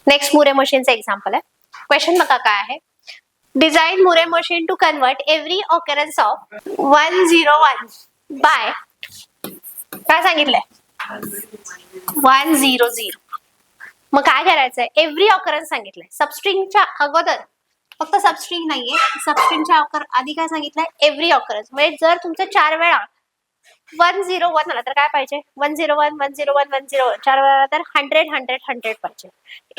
Next मुरे मशीनचं example आहे. Question बघा काय आहे. Design Moore machine to convert every occurrence of 101 by काय सांगितलंय 100. मग काय करायचंय, एव्हरी ऑकरन्स सांगितलंय. सबस्ट्रिंगच्या अगोदर फक्त सबस्ट्रिंग नाहीये, सबस्ट्रिंगच्या आधी काय सांगितलंय एव्हरी ऑकरन्स. म्हणजे जर तुमचं 4 वेळा 101 आला तर काय पाहिजे 101 101 101 4 वेळा तर 100 100 100 पाहिजे.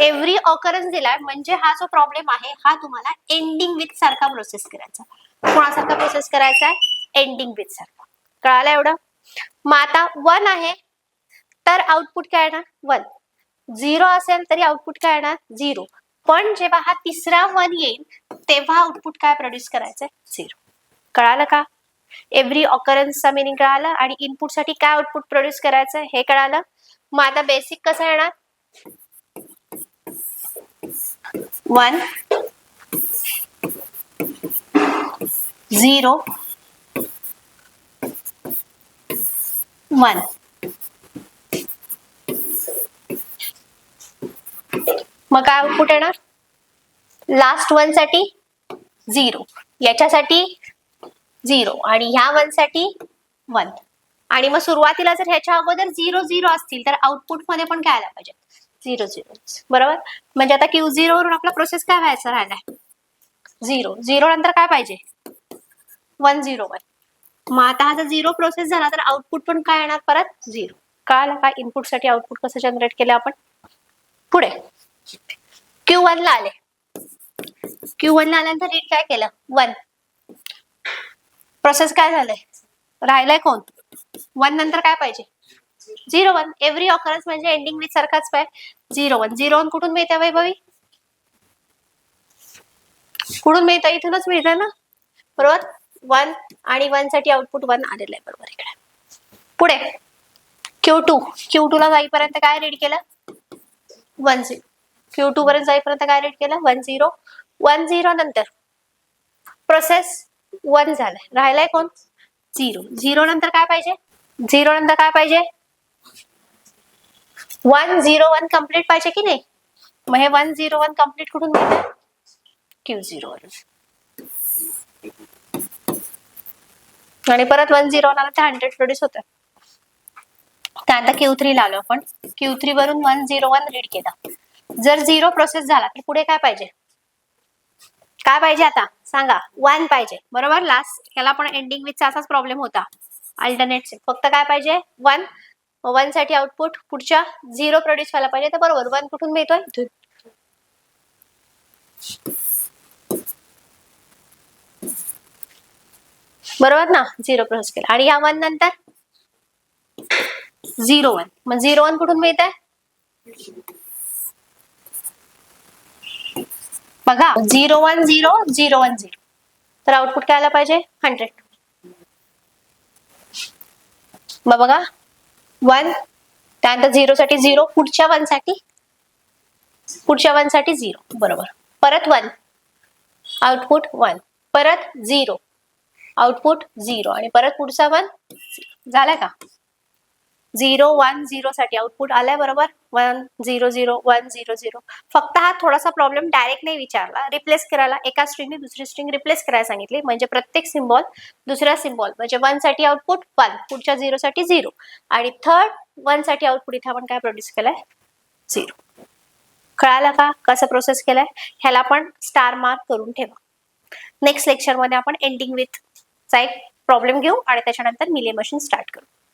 एव्हरी ऑकरन्स दिलाय म्हणजे हा जो प्रॉब्लेम आहे हा तुम्हाला एंडिंग विथ सारखा प्रोसेस करायचा. कोणासारखा प्रोसेस करायचा आहे, एंडिंग विथ सारखा. कळालं एवढं. मग आता 1 आहे तर आउटपुट काय येणार 1. 0 असेल तरी आउटपुट काय येणार 0. पण जेव्हा हा तिसरा 1 येईल तेव्हा आउटपुट काय प्रोड्यूस करायचंय 0. कळालं का. एव्हरी ऑकरन्सचा मिनिंग कळालं आणि इनपुट साठी काय आउटपुट प्रोड्यूस करायचं हे कळालं. मग आता बेसिक कसं येणार 1 0 1. मग काय आउटपुट येणार लास्ट 1 साठी 0, याच्यासाठी 0 आणि ह्या 1 साठी 1. आणि मग सुरुवातीला जर ह्याच्या अगोदर 0 0 असतील तर आउटपुट मध्ये पण काय आला पाहिजे 0 0. बरोबर. म्हणजे आता Q0 वरून आपला प्रोसेस काय व्हायचा राहिलाय 0 0 नंतर काय पाहिजे 101. मग आता हा जर 0 प्रोसेस झाला तर आउटपुट पण काय येणार परत 0. कळालं का. इनपुट साठी आउटपुट कसं जनरेट केलं आपण. पुढे Q1 ला आले. Q1 ला आल्यानंतर रीड काय केलं 1. प्रोसेस काय झालंय राहिलाय कोण 1 नंतर काय पाहिजे 01. एव्हरी ऑकरन्स म्हणजे एंडिंग विथ सारखाच पाहिजे 01. 01 कुठून मिळते वैभवी, कुठून मिळतं इथूनच मिळतं ना. बरोबर. 1 आणि 1 साठी आउटपुट 1 आलेलं आहे. बरोबर. इकडे पुढे Q2 ला जाईपर्यंत काय रीड केलं 10. Q2 पर्यंत जाईपर्यंत काय रीड केलं 10. 10 नंतर प्रोसेस 1 झालाय, राहिलाय कोण 0. 0 नंतर काय पाहिजे 0 नंतर काय पाहिजे 101 कम्प्लीट पाहिजे की नाही. मग हे 101 कम्प्लीट कुठून मिळतं Q0 वरून. आणि परत 101 आला तर 100 प्रोड्यूस होतं. त्यानंतर Q3 ला आलो आपण. Q3 वरून 101 रीड केला. जर 0 प्रोसेस झाला तर पुढे काय पाहिजे, काय पाहिजे आता सांगा 1 पाहिजे. बरोबर. लास्ट याला पण एंडिंग विथ असाच प्रॉब्लेम होता. अल्टरनेट फक्त काय पाहिजे 1. 1 साठी आउटपुट पुढच्या 0 प्रोड्यूस व्हायला पाहिजे. तर बरोबर 1 कुठून मिळतोय बरोबर ना. 0 प्रोसेस केला आणि या 1 नंतर 01. मग 01 कुठून मिळत आहे बघा 010 010. तर आउटपुट काय आला पाहिजे 100. मग बघा 1 त्यानंतर 0 साठी 0, पुढच्या 1 साठी 0. बरोबर. परत 1 आउटपुट 1, परत 0 आउटपुट 0 आणि परत पुढचा 1 झालाय का. 010 साठी आउटपुट आलाय. बरोबर. 100 100. फक्त हा थोडासा प्रॉब्लेम डायरेक्ट नाही विचारला, रिप्लेस करायला एका स्ट्रिंगने दुसरी स्ट्रिंग रिप्लेस करायला सांगितली. म्हणजे प्रत्येक सिम्बॉल दुसरा सिम्बॉल म्हणजे 1 साठी आउटपुट 1, पुढच्या 0 साठी 0 आणि थर्ड 1 साठी आउटपुट इथे आपण काय प्रोड्यूस केलंय 0. कळालं का कसं प्रोसेस केलंय. ह्याला पण स्टार मार्क करून ठेवा. नेक्स्ट लेक्चर मध्ये आपण एंडिंग विथ चा एक प्रॉब्लेम घेऊ आणि त्याच्यानंतर मिले मशीन स्टार्ट करू.